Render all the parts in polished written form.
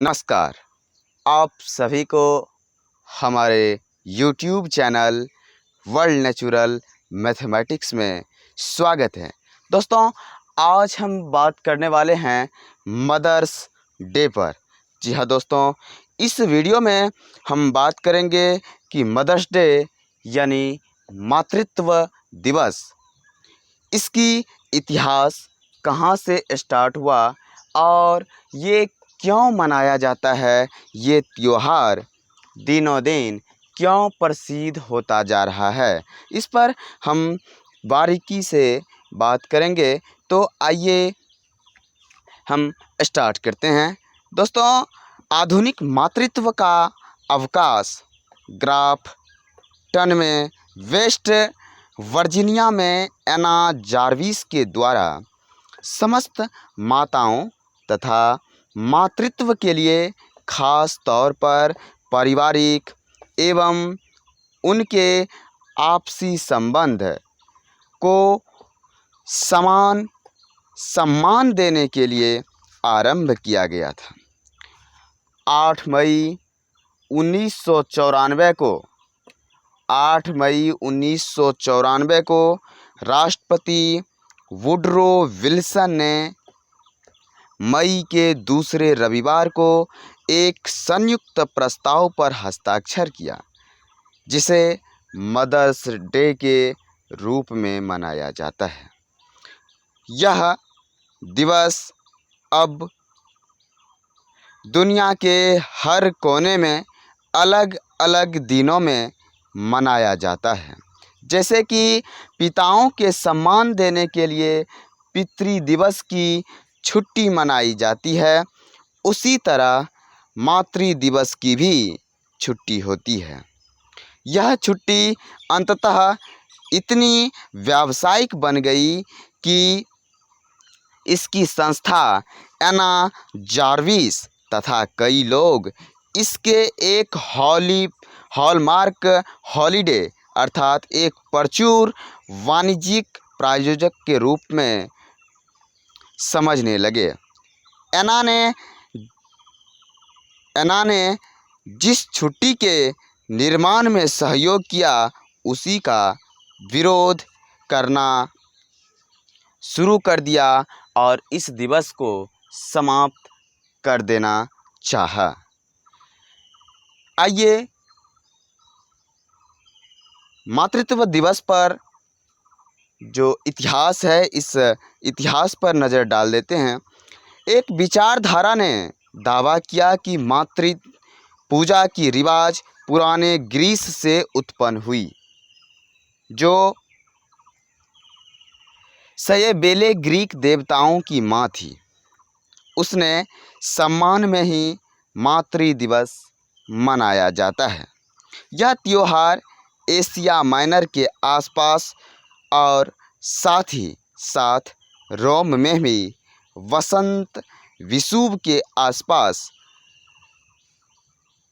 नमस्कार। आप सभी को हमारे YouTube channel world natural mathematics में स्वागत है। दोस्तों, आज हम बात करने वाले हैं मदर्स डे पर। जी हाँ दोस्तों, इस वीडियो में हम बात करेंगे कि मदर्स डे यानी मातृत्व दिवस, इसकी इतिहास कहाँ से स्टार्ट हुआ और ये क्यों मनाया जाता है, ये त्योहार दिनों दिन क्यों प्रसिद्ध होता जा रहा है, इस पर हम बारीकी से बात करेंगे। तो आइए हम स्टार्ट करते हैं। दोस्तों, आधुनिक मातृत्व का अवकाश ग्राफ टन में वेस्ट वर्जीनिया में एना जार्विस के द्वारा समस्त माताओं तथा मातृत्व के लिए खास तौर पर पारिवारिक एवं उनके आपसी संबंध को समान सम्मान देने के लिए आरंभ किया गया था। 8 मई 1994 को 8 मई 1994 को राष्ट्रपति वुडरो विल्सन ने मई के दूसरे रविवार को एक संयुक्त प्रस्ताव पर हस्ताक्षर किया, जिसे मदर्स डे के रूप में मनाया जाता है। यह दिवस अब दुनिया के हर कोने में अलग अलग दिनों में मनाया जाता है। जैसे कि पिताओं के सम्मान देने के लिए पितृ दिवस की छुट्टी मनाई जाती है, उसी तरह मातृ दिवस की भी छुट्टी होती है। यह छुट्टी अंततः इतनी व्यावसायिक बन गई कि इसकी संस्था एना जार्विस तथा कई लोग इसके एक हॉलमार्क हॉलिडे अर्थात एक प्रचुर वाणिज्यिक प्रायोजक के रूप में समझने लगे। एना ने जिस छुट्टी के निर्माण में सहयोग किया, उसी का विरोध करना शुरू कर दिया और इस दिवस को समाप्त कर देना चाहा। आइए मातृत्व दिवस पर जो इतिहास है, इस इतिहास पर नज़र डाल देते हैं। एक विचारधारा ने दावा किया कि मातृ पूजा की रिवाज पुराने ग्रीस से उत्पन्न हुई, जो सयेबेले ग्रीक देवताओं की माँ थी। उसने सम्मान में ही मातृ दिवस मनाया जाता है। यह त्योहार एशिया माइनर के आसपास और साथ ही साथ रोम में भी वसंत विषुव के आसपास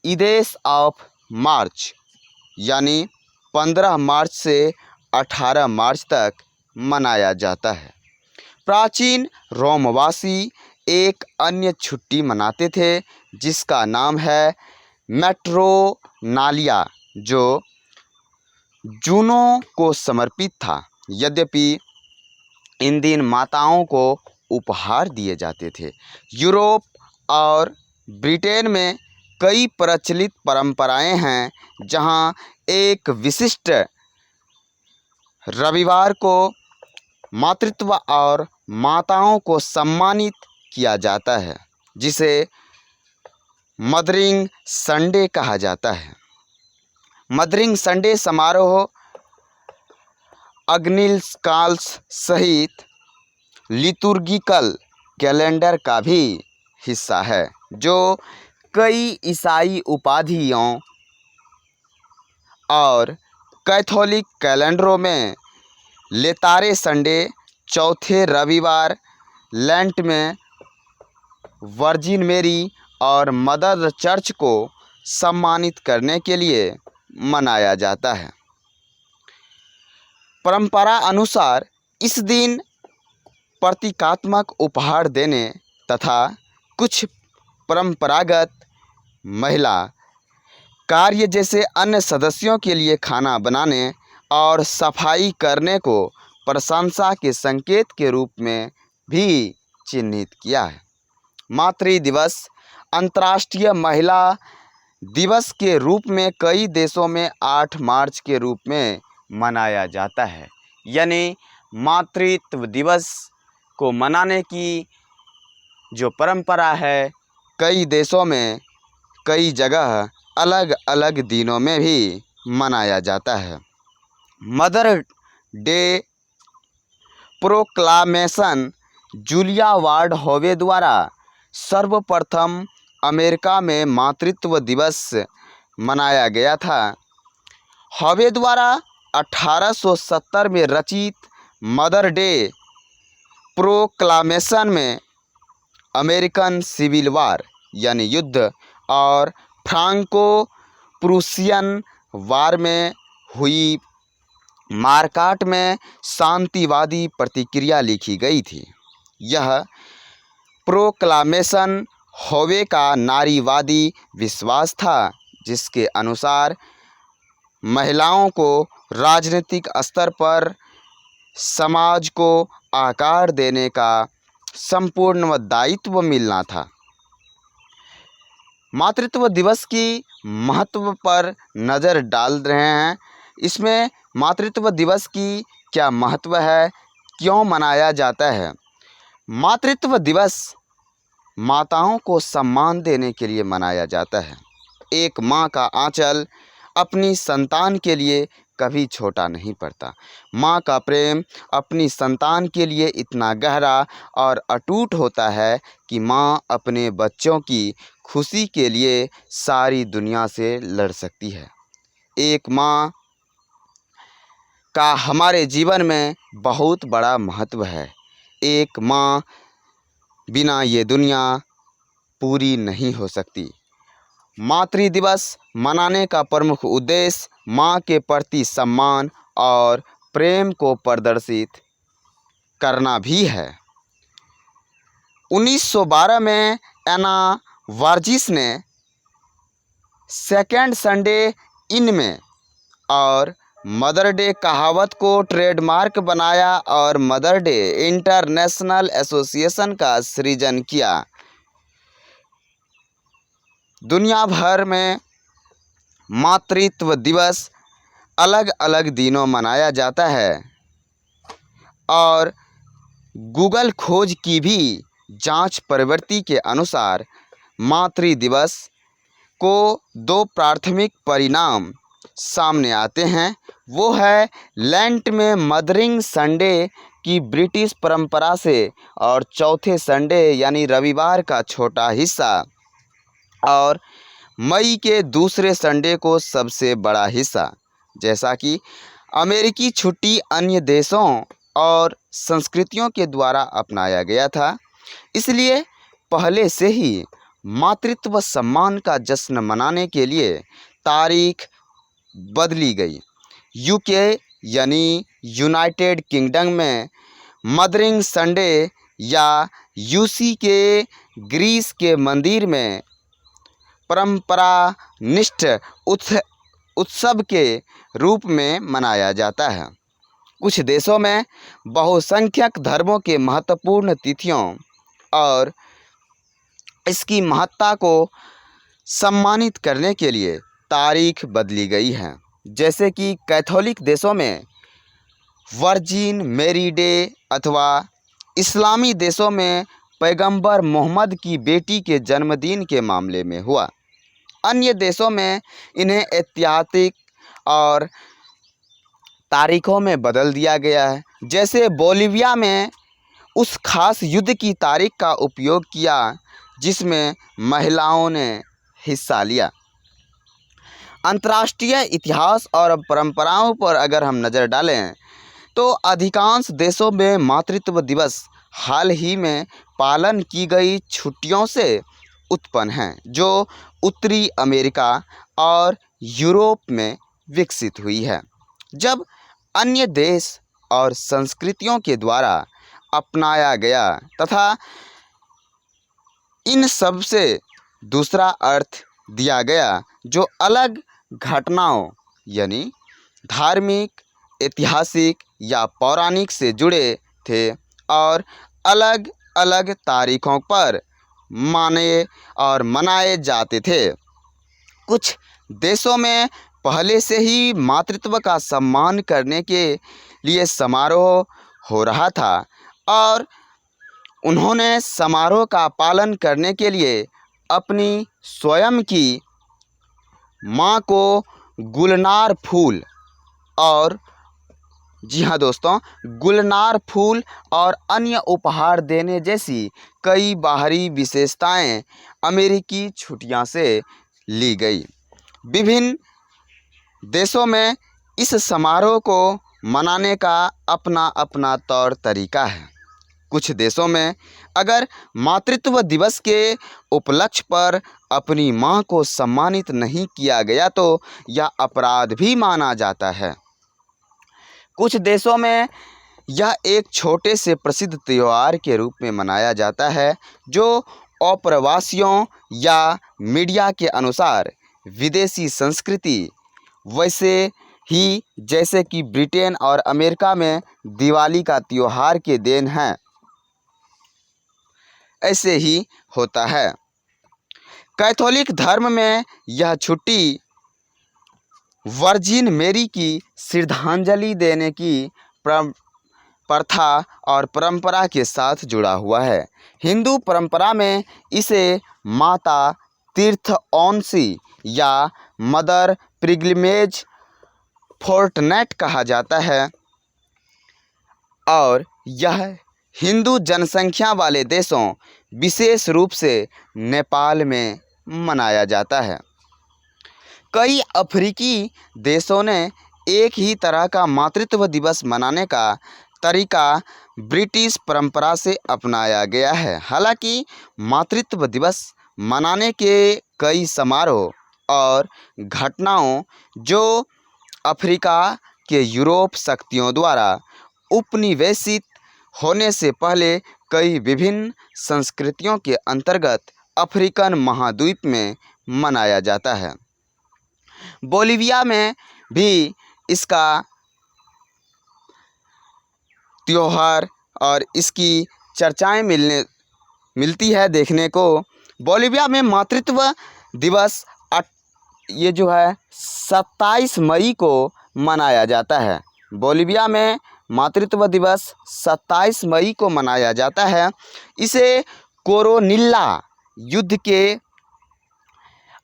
इदेस ऑफ मार्च यानी 15 मार्च से 18 मार्च तक मनाया जाता है। प्राचीन रोमवासी एक अन्य छुट्टी मनाते थे, जिसका नाम है मैट्रोनालिया, जो जूनो को समर्पित था। यद्यपि इन दिन माताओं को उपहार दिए जाते थे। यूरोप और ब्रिटेन में कई प्रचलित परंपराएं हैं, जहां एक विशिष्ट रविवार को मातृत्व और माताओं को सम्मानित किया जाता है, जिसे मदरिंग संडे कहा जाता है। मदरिंग संडे समारोह अग्निकाल्स सहित लितुर्गिकल कैलेंडर का भी हिस्सा है, जो कई ईसाई उपाधियों और कैथोलिक कैलेंडरों में लेतारे संडे, चौथे रविवार, लेंट में वर्जिन मेरी और मदर चर्च को सम्मानित करने के लिए मनाया जाता है। परंपरा अनुसार इस दिन प्रतीकात्मक उपहार देने तथा कुछ परंपरागत महिला कार्य जैसे अन्य सदस्यों के लिए खाना बनाने और सफाई करने को प्रशंसा के संकेत के रूप में भी चिन्हित किया है। मातृ दिवस अंतर्राष्ट्रीय महिला दिवस के रूप में कई देशों में 8 मार्च के रूप में मनाया जाता है। यानी मातृत्व दिवस को मनाने की जो परंपरा है कई देशों में कई जगह अलग अलग दिनों में भी मनाया जाता है। Mother day proclamation Julia ward होवे द्वारा सर्वप्रथम अमेरिका में मातृत्व दिवस मनाया गया था। होवे द्वारा 1870 में रचित मदर डे प्रोक्लामेशन में अमेरिकन सिविल वार यानी युद्ध और फ्रांको प्रूसियन वार में हुई मारकाट में शांतिवादी प्रतिक्रिया लिखी गई थी। यह प्रोक्लामेशन होवे का नारीवादी विश्वास था, जिसके अनुसार महिलाओं को राजनीतिक स्तर पर समाज को आकार देने का संपूर्ण दायित्व मिलना था। मातृत्व दिवस की महत्व पर नज़र डाल रहे हैं। इसमें मातृत्व दिवस की क्या महत्व है, क्यों मनाया जाता है। मातृत्व दिवस माताओं को सम्मान देने के लिए मनाया जाता है। एक माँ का आंचल अपनी संतान के लिए कभी छोटा नहीं पड़ता। माँ का प्रेम अपनी संतान के लिए इतना गहरा और अटूट होता है कि माँ अपने बच्चों की खुशी के लिए सारी दुनिया से लड़ सकती है। एक माँ का हमारे जीवन में बहुत बड़ा महत्व है। एक माँ बिना ये दुनिया पूरी नहीं हो सकती। मातृ दिवस मनाने का प्रमुख उद्देश्य माँ के प्रति सम्मान और प्रेम को प्रदर्शित करना भी है। 1912 में एना वर्जिस ने सेकेंड संडे इन में और मदर डे कहावत को ट्रेडमार्क बनाया और मदर डे इंटरनेशनल एसोसिएशन का सृजन किया। दुनिया भर में मातृत्व दिवस अलग अलग दिनों मनाया जाता है और गूगल खोज की भी जांच प्रवृत्ति के अनुसार मातृ दिवस को 2 प्राथमिक परिणाम सामने आते हैं। वो है लेंट में मदरिंग संडे की ब्रिटिश परंपरा से और चौथे संडे यानी रविवार का छोटा हिस्सा और मई के दूसरे संडे को सबसे बड़ा हिस्सा। जैसा कि अमेरिकी छुट्टी अन्य देशों और संस्कृतियों के द्वारा अपनाया गया था, इसलिए पहले से ही मातृत्व सम्मान का जश्न मनाने के लिए तारीख बदली गई। यूके यानी यूनाइटेड किंगडम में मदरिंग संडे या यूसी के ग्रीस के मंदिर में परंपरानिष्ठ उत्सव के रूप में मनाया जाता है। कुछ देशों में बहुसंख्यक धर्मों के महत्वपूर्ण तिथियों और इसकी महत्ता को सम्मानित करने के लिए तारीख बदली गई है। जैसे कि कैथोलिक देशों में वर्जिन मेरी डे अथवा इस्लामी देशों में पैगंबर मोहम्मद की बेटी के जन्मदिन के मामले में हुआ। अन्य देशों में इन्हें ऐतिहासिक और तारीखों में बदल दिया गया है। जैसे बोलिविया में उस खास युद्ध की तारीख का उपयोग किया जिसमें महिलाओं ने हिस्सा लिया। अंतर्राष्ट्रीय इतिहास और परंपराओं पर अगर हम नज़र डालें तो अधिकांश देशों में मातृत्व दिवस हाल ही में पालन की गई छुट्टियों से उत्पन्न हैं, जो उत्तरी अमेरिका और यूरोप में विकसित हुई है। जब अन्य देश और संस्कृतियों के द्वारा अपनाया गया तथा इन सब से दूसरा अर्थ दिया गया जो अलग घटनाओं यानी धार्मिक, ऐतिहासिक या पौराणिक से जुड़े थे और अलग अलग तारीखों पर माने और मनाए जाते थे। कुछ देशों में पहले से ही मातृत्व का सम्मान करने के लिए समारोह हो रहा था और उन्होंने समारोह का पालन करने के लिए अपनी स्वयं की माँ को गुलनार फूल और जी हाँ दोस्तों, गुलनार फूल और अन्य उपहार देने जैसी कई बाहरी विशेषताएं अमेरिकी छुट्टियां से ली गई। विभिन्न देशों में इस समारोह को मनाने का अपना अपना तौर तरीका है। कुछ देशों में अगर मातृत्व दिवस के उपलक्ष्य पर अपनी मां को सम्मानित नहीं किया गया तो यह अपराध भी माना जाता है। कुछ देशों में यह एक छोटे से प्रसिद्ध त्यौहार के रूप में मनाया जाता है जो अप्रवासियों या मीडिया के अनुसार विदेशी संस्कृति वैसे ही जैसे कि ब्रिटेन और अमेरिका में दिवाली का त्यौहार के देन है, ऐसे ही होता है। कैथोलिक धर्म में यह छुट्टी वर्जिन मेरी की श्रद्धांजलि देने की प्रथा और परंपरा के साथ जुड़ा हुआ है। हिंदू परंपरा में इसे माता तीर्थऔंसी या मदर पिलग्रिमेज फोर्टनाइट कहा जाता है और यह हिंदू जनसंख्या वाले देशों विशेष रूप से नेपाल में मनाया जाता है। कई अफ्रीकी देशों ने एक ही तरह का मातृत्व दिवस मनाने का तरीका ब्रिटिश परंपरा से अपनाया गया है। हालांकि मातृत्व दिवस मनाने के कई समारोह और घटनाओं जो अफ्रीका के यूरोप शक्तियों द्वारा उपनिवेशित होने से पहले कई विभिन्न संस्कृतियों के अंतर्गत अफ्रीकन महाद्वीप में मनाया जाता है। बोलिविया में भी इसका त्योहार और इसकी चर्चाएं मिलती है देखने को। बोलिविया में मातृत्व दिवस ये जो है 27 मई को मनाया जाता है। बोलिविया में मातृत्व दिवस 27 मई को मनाया जाता है। इसे कोरोनिल्ला युद्ध के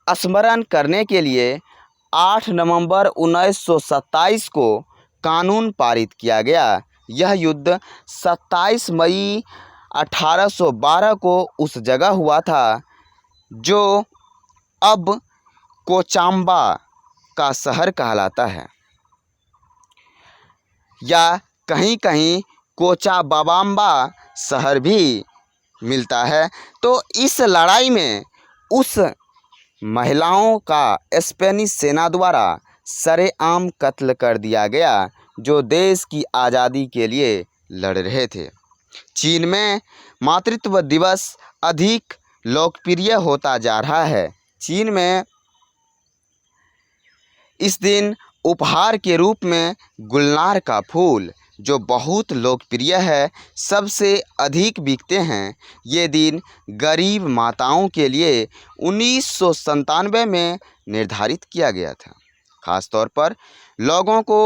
स्मरण करने के लिए 8 नवंबर 1927 को कानून पारित किया गया। यह युद्ध 27 मई 1812 को उस जगह हुआ था जो अब कोचाम्बा का शहर कहलाता है या कहीं कहीं कोचाबाम्बा शहर भी मिलता है। तो इस लड़ाई में उस महिलाओं का स्पेनिश सेना द्वारा सरेआम कत्ल कर दिया गया जो देश की आज़ादी के लिए लड़ रहे थे। चीन में मातृत्व दिवस अधिक लोकप्रिय होता जा रहा है। चीन में इस दिन उपहार के रूप में गुलनार का फूल जो बहुत लोकप्रिय है, सबसे अधिक बिकते हैं। ये दिन गरीब माताओं के लिए 1997 में निर्धारित किया गया था। ख़ास तौर पर लोगों को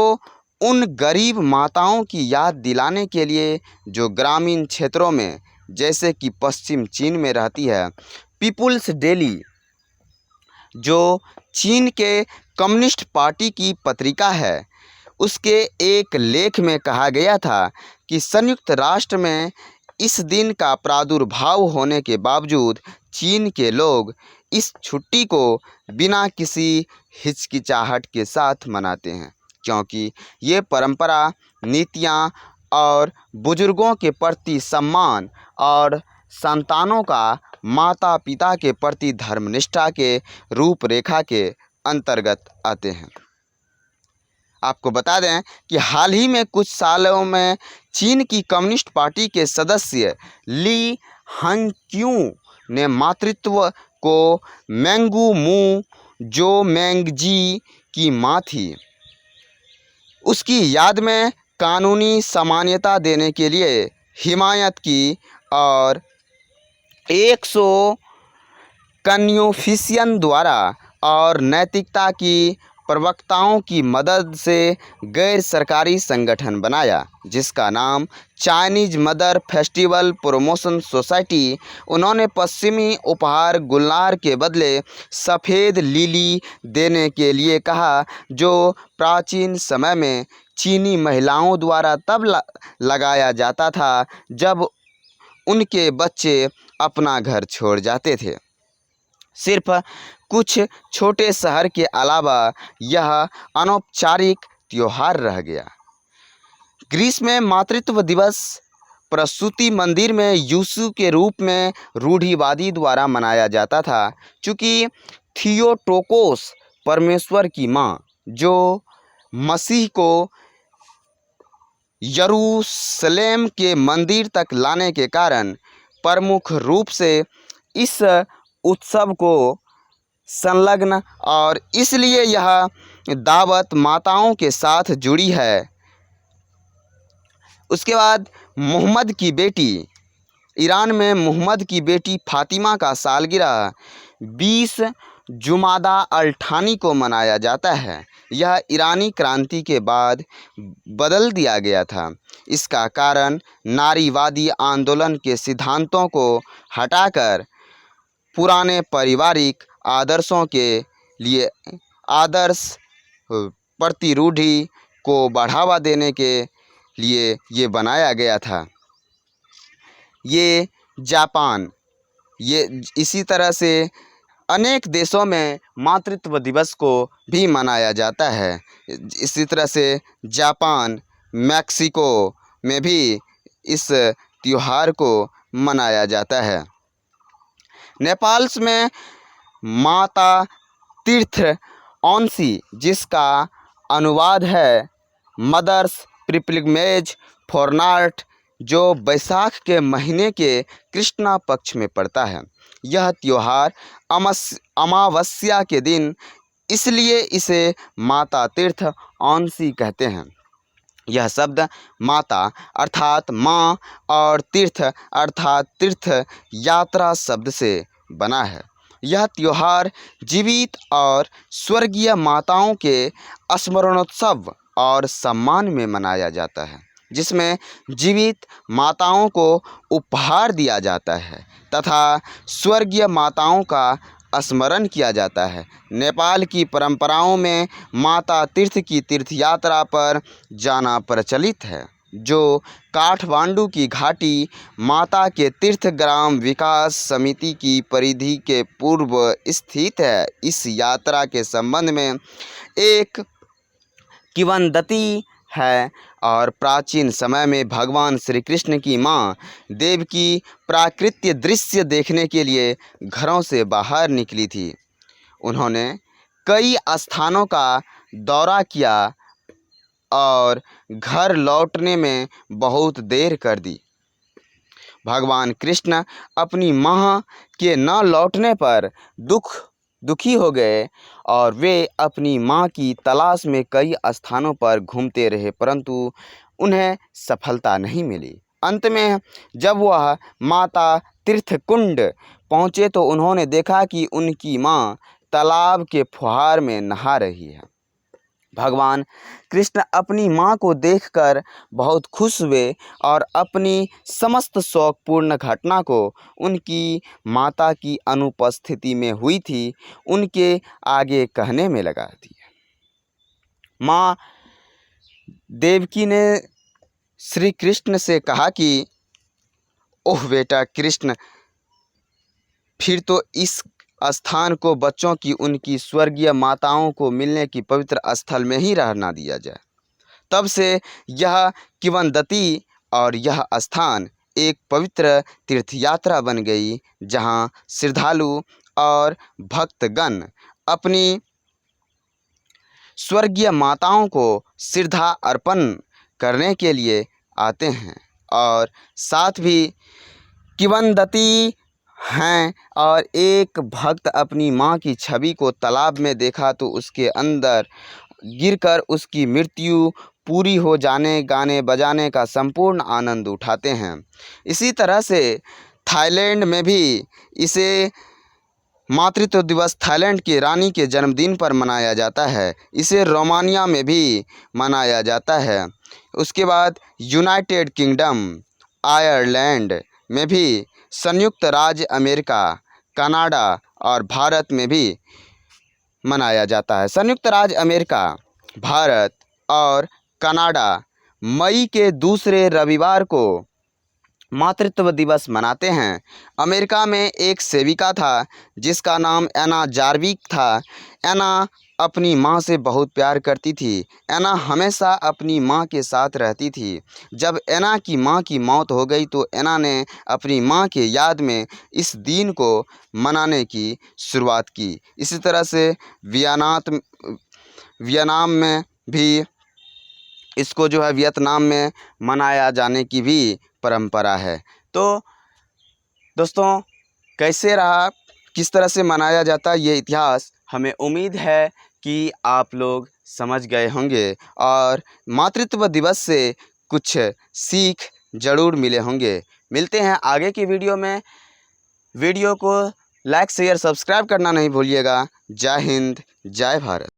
उन गरीब माताओं की याद दिलाने के लिए जो ग्रामीण क्षेत्रों में जैसे कि पश्चिम चीन में रहती है। पीपुल्स डेली जो चीन के कम्युनिस्ट पार्टी की पत्रिका है, उसके एक लेख में कहा गया था कि संयुक्त राष्ट्र में इस दिन का प्रादुर्भाव होने के बावजूद चीन के लोग इस छुट्टी को बिना किसी हिचकिचाहट के साथ मनाते हैं, क्योंकि ये परंपरा, नीतियाँ और बुजुर्गों के प्रति सम्मान और संतानों का माता पिता के प्रति धर्मनिष्ठा के रूपरेखा के अंतर्गत आते हैं। आपको बता दें कि हाल ही में कुछ सालों में चीन की कम्युनिस्ट पार्टी के सदस्य ली हंक्यू ने मातृत्व को मेंगू मू, जो मेंगजी की माँ थी, उसकी याद में कानूनी सामान्यता देने के लिए हिमायत की और 100 कन्फ्यूशियन द्वारा और नैतिकता की प्रवक्ताओं की मदद से गैर सरकारी संगठन बनाया, जिसका नाम Chinese mother festival promotion society. उन्होंने पश्चिमी उपहार गुलनार के बदले सफ़ेद लिली देने के लिए कहा, जो प्राचीन समय में चीनी महिलाओं द्वारा तब लगाया जाता था जब उनके बच्चे अपना घर छोड़ जाते थे। सिर्फ कुछ छोटे शहर के अलावा यह अनौपचारिक त्योहार रह गया। ग्रीस में मातृत्व दिवस प्रसूति मंदिर में यीशु के रूप में रूढ़िवादी द्वारा मनाया जाता था, चूँकि थियोटोकोस परमेश्वर की माँ, जो मसीह को यरूशलेम के मंदिर तक लाने के कारण प्रमुख रूप से इस उत्सव को संलग्न और इसलिए यह दावत माताओं के साथ जुड़ी है। उसके बाद मोहम्मद की बेटी, ईरान में मोहम्मद की बेटी फातिमा का सालगिरह 20 जुमादा अल थानी को मनाया जाता है। यह ईरानी क्रांति के बाद बदल दिया गया था। इसका कारण नारीवादी आंदोलन के सिद्धांतों को हटाकर पुराने पारिवारिक आदर्शों के लिए आदर्श प्रतिरूढ़ि को बढ़ावा देने के लिए ये बनाया गया था। ये जापान, ये इसी तरह से अनेक देशों में मातृत्व दिवस को भी मनाया जाता है। इसी तरह से जापान, मैक्सिको में भी इस त्योहार को मनाया जाता है। नेपाल में माता तीर्थ औंसी, जिसका अनुवाद है मदर्स पिलग्रिमेज फॉरनार्ट, जो बैसाख के महीने के कृष्णा पक्ष में पड़ता है। यह त्योहार अमावस्या के दिन, इसलिए इसे माता तीर्थ औंसी कहते हैं। यह शब्द माता अर्थात माँ और तीर्थ अर्थात तीर्थ यात्रा शब्द से बना है। यह त्योहार जीवित और स्वर्गीय माताओं के स्मरणोत्सव और सम्मान में मनाया जाता है, जिसमें जीवित माताओं को उपहार दिया जाता है तथा स्वर्गीय माताओं का स्मरण किया जाता है। नेपाल की परंपराओं में माता तीर्थ की तीर्थयात्रा पर जाना प्रचलित है, जो काठमांडू की घाटी माता के तीर्थ ग्राम विकास समिति की परिधि के पूर्व स्थित है। इस यात्रा के संबंध में एक किंवदंती है और प्राचीन समय में भगवान श्री कृष्ण की माँ देवकी प्राकृतिक दृश्य देखने के लिए घरों से बाहर निकली थी। उन्होंने कई स्थानों का दौरा किया और घर लौटने में बहुत देर कर दी। भगवान कृष्ण अपनी माँ के न लौटने पर दुखी हो गए और वे अपनी माँ की तलाश में कई स्थानों पर घूमते रहे, परंतु उन्हें सफलता नहीं मिली। अंत में जब वह माता तीर्थ कुंड पहुँचे तो उन्होंने देखा कि उनकी माँ तालाब के फुहार में नहा रही है। भगवान कृष्ण अपनी माँ को देखकर बहुत खुश हुए और अपनी समस्त शौकपूर्ण घटना को उनकी माता की अनुपस्थिति में हुई थी उनके आगे कहने में लगा दिया। माँ देवकी ने श्री कृष्ण से कहा कि ओह बेटा कृष्ण, फिर तो इस स्थान को बच्चों की उनकी स्वर्गीय माताओं को मिलने की पवित्र स्थल में ही रहना दिया जाए। तब से यह किंवदंती और यह स्थान एक पवित्र तीर्थयात्रा बन गई, जहां श्रद्धालु और भक्तगण अपनी स्वर्गीय माताओं को श्रद्धा अर्पण करने के लिए आते हैं और साथ भी किंवदंती हैं और एक भक्त अपनी माँ की छवि को तालाब में देखा तो उसके अंदर गिरकर उसकी मृत्यु पूरी हो जाने गाने बजाने का संपूर्ण आनंद उठाते हैं। इसी तरह से थाईलैंड में भी इसे मातृत्व दिवस थाईलैंड की रानी के जन्मदिन पर मनाया जाता है। इसे रोमानिया में भी मनाया जाता है। उसके बाद यूनाइटेड किंगडम, आयरलैंड में भी, संयुक्त राज्य अमेरिका, कनाडा और भारत में भी मनाया जाता है। संयुक्त राज्य अमेरिका, भारत और कनाडा मई के दूसरे रविवार को मातृत्व दिवस मनाते हैं। अमेरिका में एक सेविका था जिसका नाम एना जार्विक था। एना अपनी माँ से बहुत प्यार करती थी। एना हमेशा अपनी माँ के साथ रहती थी। जब एना की माँ की मौत हो गई तो एना ने अपनी माँ के याद में इस दिन को मनाने की शुरुआत की। इसी तरह से वियतनाम में भी इसको जो है वियतनाम में मनाया जाने की भी परंपरा है। तो दोस्तों, कैसे रहा, किस तरह से मनाया जाता है ये इतिहास, हमें उम्मीद है कि आप लोग समझ गए होंगे और मातृत्व दिवस से कुछ सीख ज़रूर मिले होंगे। मिलते हैं आगे की वीडियो में। वीडियो को लाइक शेयर सब्सक्राइब करना नहीं भूलिएगा। जय हिंद, जय भारत।